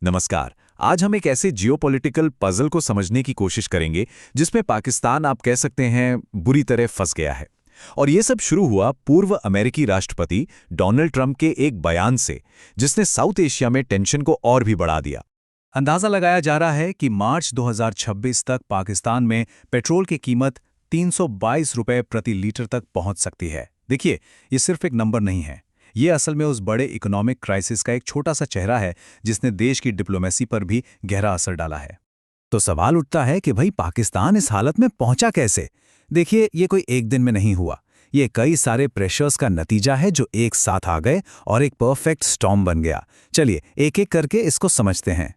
नमस्कार। आज हम एक ऐसे जियोपॉलिटिकल पजल को समझने की कोशिश करेंगे जिसमें पाकिस्तान आप कह सकते हैं बुरी तरह फंस गया है। और ये सब शुरू हुआ पूर्व अमेरिकी राष्ट्रपति डोनाल्ड ट्रंप के एक बयान से, जिसने साउथ एशिया में टेंशन को और भी बढ़ा दिया। अंदाजा लगाया जा रहा है कि मार्च 2026 तक पाकिस्तान में पेट्रोल की कीमत 322 रुपए प्रति लीटर तक पहुंच सकती है। देखिए, ये सिर्फ एक नंबर नहीं है, ये असल में उस बड़े इकोनॉमिक क्राइसिस का एक छोटा सा चेहरा है जिसने देश की डिप्लोमेसी पर भी गहरा असर डाला है। तो सवाल उठता है कि भाई पाकिस्तान इस हालत में पहुंचा कैसे? देखिए, ये कोई एक दिन में नहीं हुआ। ये कई सारे प्रेशर्स का नतीजा है जो एक साथ आ गए और एक परफेक्ट स्टॉर्म बन गया। चलिए एक एक करके इसको समझते हैं।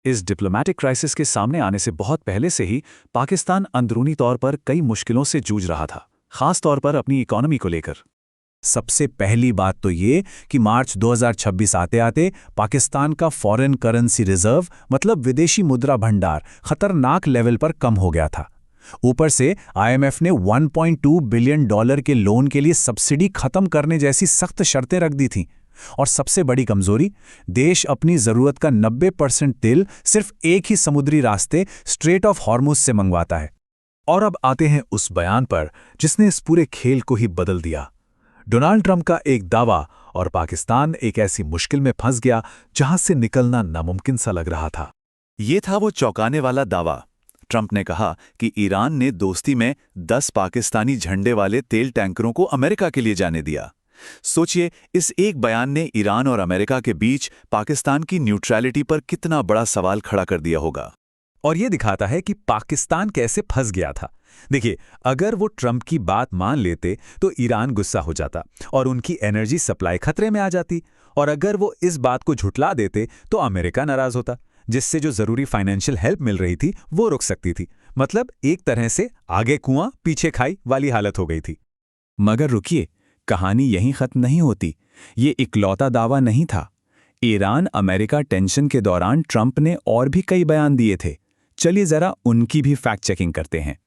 इस डिप्लोमैटिक क्राइसिस के सामने आने से बहुत पहले से ही पाकिस्तान अंदरूनी तौर पर कई मुश्किलों से जूझ रहा था, खास तौर पर अपनी इकोनॉमी को लेकर। सबसे पहली बात तो ये कि मार्च 2026 आते आते पाकिस्तान का फॉरेन करेंसी रिजर्व मतलब विदेशी मुद्रा भंडार खतरनाक लेवल पर कम हो गया था। ऊपर से आईएमएफ ने 1.2 बिलियन डॉलर के लोन के लिए सब्सिडी खत्म करने जैसी सख्त शर्तें रख दी थीं। और सबसे बड़ी कमजोरी, देश अपनी जरूरत का 90% तेल सिर्फ एक ही समुद्री रास्ते स्ट्रेट ऑफ हॉर्मुज से मंगवाता है। और अब आते हैं उस बयान पर जिसने इस पूरे खेल को ही बदल दिया। डोनाल्ड ट्रंप का एक दावा और पाकिस्तान एक ऐसी मुश्किल में फंस गया जहां से निकलना नामुमकिन सा लग रहा था। ये था वो चौंकाने वाला दावा। ट्रंप ने कहा कि ईरान ने दोस्ती में 10 पाकिस्तानी झंडे वाले तेल टैंकरों को अमेरिका के लिए जाने दिया। सोचिए, इस एक बयान ने ईरान और अमेरिका के बीच पाकिस्तान की न्यूट्रलिटी पर कितना बड़ा सवाल खड़ा कर दिया होगा। और ये दिखाता है कि पाकिस्तान कैसे फंस गया था। देखिए, अगर वो ट्रंप की बात मान लेते तो ईरान गुस्सा हो जाता और उनकी एनर्जी सप्लाई खतरे में आ जाती। और अगर वो इस बात को झुठला देते तो अमेरिका नाराज होता, जिससे जो जरूरी फाइनेंशियल हेल्प मिल रही थी वो रुक सकती थी। मतलब एक तरह से आगे कुआं पीछे खाई वाली हालत हो गई थी। मगर रुकिए, कहानी यहीं खत्म नहीं होती। ये इकलौता दावा नहीं था। ईरान अमेरिका टेंशन के दौरान ट्रंप ने और भी कई बयान दिए थे। चलिए जरा उनकी भी फैक्ट चेकिंग करते हैं।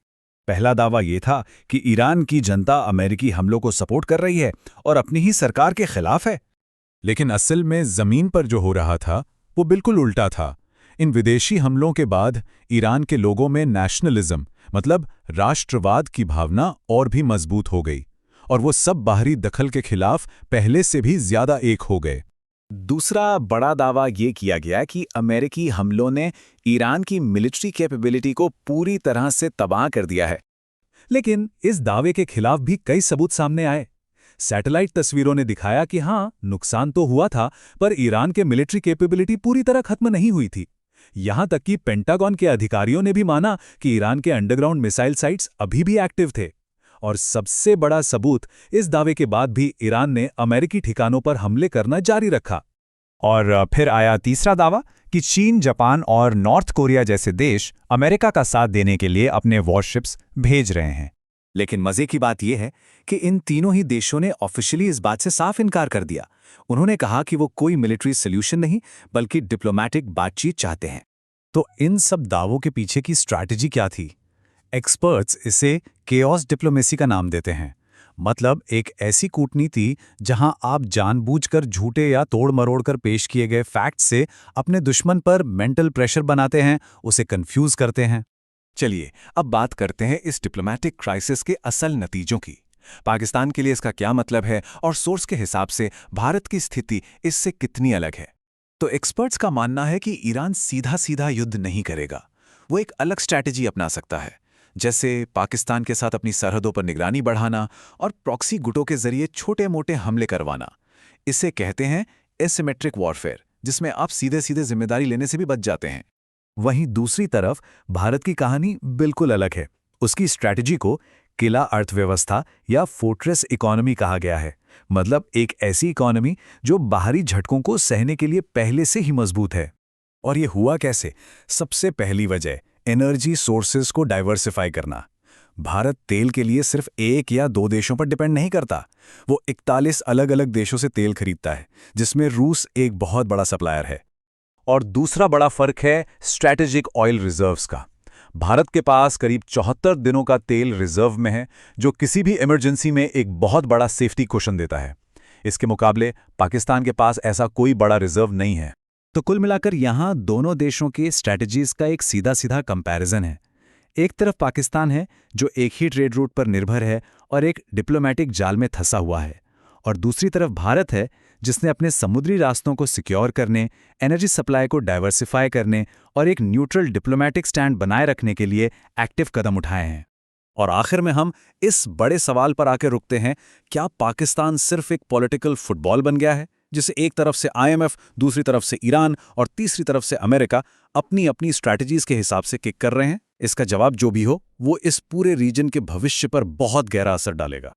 पहला दावा यह था कि ईरान की जनता अमेरिकी हमलों को सपोर्ट कर रही है और अपनी ही सरकार के खिलाफ है। लेकिन असल में जमीन पर जो हो रहा था वो बिल्कुल उल्टा था। इन विदेशी हमलों के बाद ईरान के लोगों में नेशनलिज्म मतलब राष्ट्रवाद की भावना और भी मजबूत हो गई और वो सब बाहरी दखल के खिलाफ पहले से भी ज्यादा एक हो गए। दूसरा बड़ा दावा ये किया गया कि अमेरिकी हमलों ने ईरान की मिलिट्री कैपेबिलिटी को पूरी तरह से तबाह कर दिया है। लेकिन इस दावे के खिलाफ भी कई सबूत सामने आए। सैटेलाइट तस्वीरों ने दिखाया कि हाँ, नुकसान तो हुआ था, पर ईरान के मिलिट्री कैपेबिलिटी पूरी तरह खत्म नहीं हुई थी। यहां तक कि पेंटागन के अधिकारियों ने भी माना कि ईरान के अंडरग्राउंड मिसाइल साइट्स अभी भी एक्टिव थे। और सबसे बड़ा सबूत, इस दावे के बाद भी ईरान ने अमेरिकी ठिकानों पर हमले करना जारी रखा। और फिर आया तीसरा दावा कि चीन, जापान और नॉर्थ कोरिया जैसे देश अमेरिका का साथ देने के लिए अपने वॉरशिप्स भेज रहे हैं। लेकिन मजे की बात यह है कि इन तीनों ही देशों ने ऑफिशियली इस बात से साफ इनकार कर दिया। उन्होंने कहा कि वो कोई मिलिट्री सॉल्यूशन नहीं बल्कि डिप्लोमैटिक बातचीत चाहते हैं। तो इन सब दावों के पीछे की स्ट्रैटेजी क्या थी? एक्सपर्ट्स इसे केओस डिप्लोमेसी का नाम देते हैं। मतलब एक ऐसी कूटनीति जहां आप जानबूझकर झूठे या तोड़ मरोड़ कर पेश किए गए फैक्ट से अपने दुश्मन पर मेंटल प्रेशर बनाते हैं, उसे कंफ्यूज करते हैं। चलिए अब बात करते हैं इस डिप्लोमैटिक क्राइसिस के असल नतीजों की। पाकिस्तान के लिए इसका क्या मतलब है और सोर्स के हिसाब से भारत की स्थिति इससे कितनी अलग है। तो एक्सपर्ट्स का मानना है कि ईरान सीधा सीधा युद्ध नहीं करेगा। वो एक अलग स्ट्रैटेजी अपना सकता है, जैसे पाकिस्तान के साथ अपनी सरहदों पर निगरानी बढ़ाना और प्रॉक्सी गुटों के जरिए छोटे मोटे हमले करवाना। इसे कहते हैं एसिमेट्रिक वॉरफेयर, जिसमें आप सीधे सीधे जिम्मेदारी लेने से भी बच जाते हैं। वहीं दूसरी तरफ भारत की कहानी बिल्कुल अलग है। उसकी स्ट्रैटेजी को किला अर्थव्यवस्था या फोर्ट्रेस इकोनॉमी कहा गया है। मतलब एक ऐसी इकोनॉमी जो बाहरी झटकों को सहने के लिए पहले से ही मजबूत है। और ये हुआ कैसे? सबसे पहली वजह, एनर्जी सोर्सेज को डाइवर्सिफाई करना। भारत तेल के लिए सिर्फ एक या दो देशों पर डिपेंड नहीं करता। वो 41 अलग अलग देशों से तेल खरीदता है, जिसमें रूस एक बहुत बड़ा सप्लायर है। और दूसरा बड़ा फर्क है स्ट्रैटेजिक ऑयल रिजर्व्स का। भारत के पास करीब 74 दिनों का तेल रिजर्व में है, जो किसी भी इमरजेंसी में एक बहुत बड़ा सेफ्टी कुशन देता है। इसके मुकाबले पाकिस्तान के पास ऐसा कोई बड़ा रिजर्व नहीं है। तो कुल मिलाकर यहाँ दोनों देशों की स्ट्रैटेजीज का एक सीधा सीधा कंपैरिजन है। एक तरफ पाकिस्तान है जो एक ही ट्रेड रूट पर निर्भर है और एक डिप्लोमेटिक जाल में फंसा हुआ है, और दूसरी तरफ भारत है जिसने अपने समुद्री रास्तों को सिक्योर करने, एनर्जी सप्लाई को डाइवर्सिफाई करने और एक न्यूट्रल डिप्लोमेटिक स्टैंड बनाए रखने के लिए एक्टिव कदम उठाए हैं। और आखिर में हम इस बड़े सवाल पर आकर रुकते हैं, क्या पाकिस्तान सिर्फ एक पॉलिटिकल फुटबॉल बन गया है जिसे एक तरफ से IMF, दूसरी तरफ से ईरान और तीसरी तरफ से अमेरिका अपनी अपनी स्ट्रैटेजीज के हिसाब से किक कर रहे हैं? इसका जवाब जो भी हो, वो इस पूरे रीजन के भविष्य पर बहुत गहरा असर डालेगा।